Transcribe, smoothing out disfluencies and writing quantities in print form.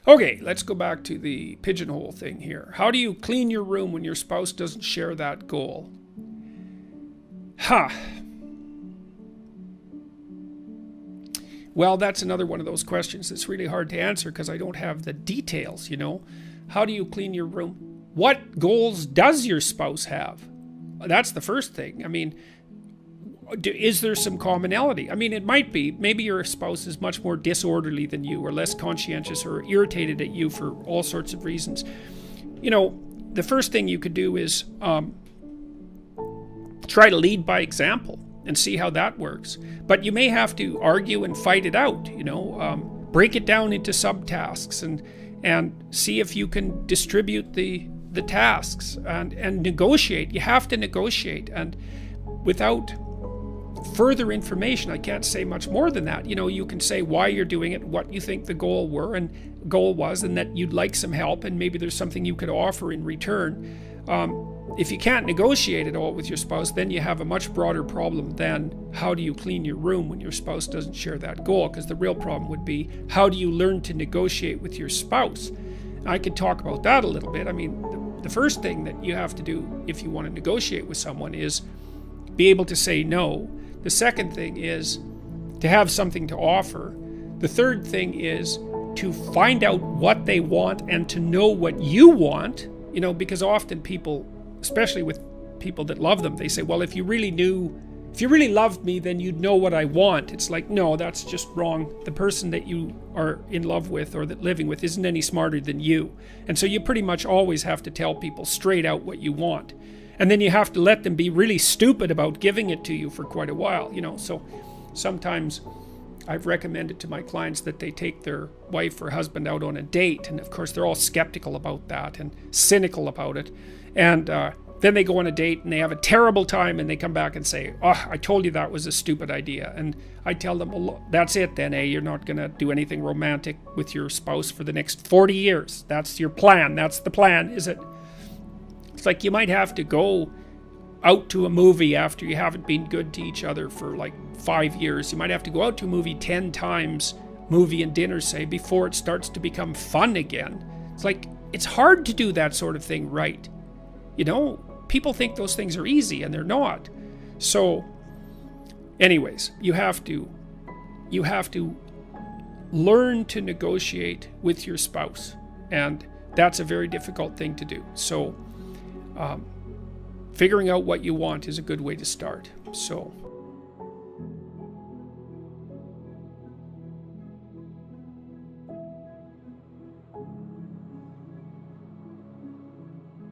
Okay, let's go back to the pigeonhole thing here. How do you clean your room when your spouse doesn't share that goal? Well, that's another one of those questions that's really hard to answer because I don't have the details, you know. How do you clean your room? What goals does your spouse have? That's the first thing. I mean, is there some commonality? I mean, it might be. Maybe your spouse is much more disorderly than you, or less conscientious, or irritated at you for all sorts of reasons. You know, the first thing you could do is try to lead by example and see how that works. But you may have to argue and fight it out, you know, break it down into subtasks and see if you can distribute the tasks and negotiate. You have to negotiate, and without further information, I can't say much more than that. You know, you can say why you're doing it, what you think the goal was, and that you'd like some help, and maybe there's something you could offer in return. If you can't negotiate at all with your spouse, then you have a much broader problem than how do you clean your room when your spouse doesn't share that goal, because the real problem would be how do you learn to negotiate with your spouse. I could talk about that a little bit. I mean, the first thing that you have to do if you want to negotiate with someone is be able to say no. The second thing is to have something to offer. The third thing is to find out what they want and to know what you want, you know, because often people, especially with people that love them, they say, well, if you really loved me, then you'd know what I want. It's like, no, that's just wrong. The person that you are in love with or that living with isn't any smarter than you. And so you pretty much always have to tell people straight out what you want. And then you have to let them be really stupid about giving it to you for quite a while, you know. So sometimes I've recommended to my clients that they take their wife or husband out on a date. And of course, they're all skeptical about that and cynical about it. And then they go on a date and they have a terrible time and they come back and say, oh, I told you that was a stupid idea. And I tell them, well, that's it then, eh? You're not going to do anything romantic with your spouse for the next 40 years. That's your plan. That's the plan, is it? It's like you might have to go out to a movie after you haven't been good to each other for like 5 years. You might have to go out to a movie 10 times, movie and dinner, say, before it starts to become fun again. It's like, it's hard to do that sort of thing right. You know, people think those things are easy and they're not. So, anyways, you have to learn to negotiate with your spouse. And that's a very difficult thing to do. So, figuring out what you want is a good way to start. So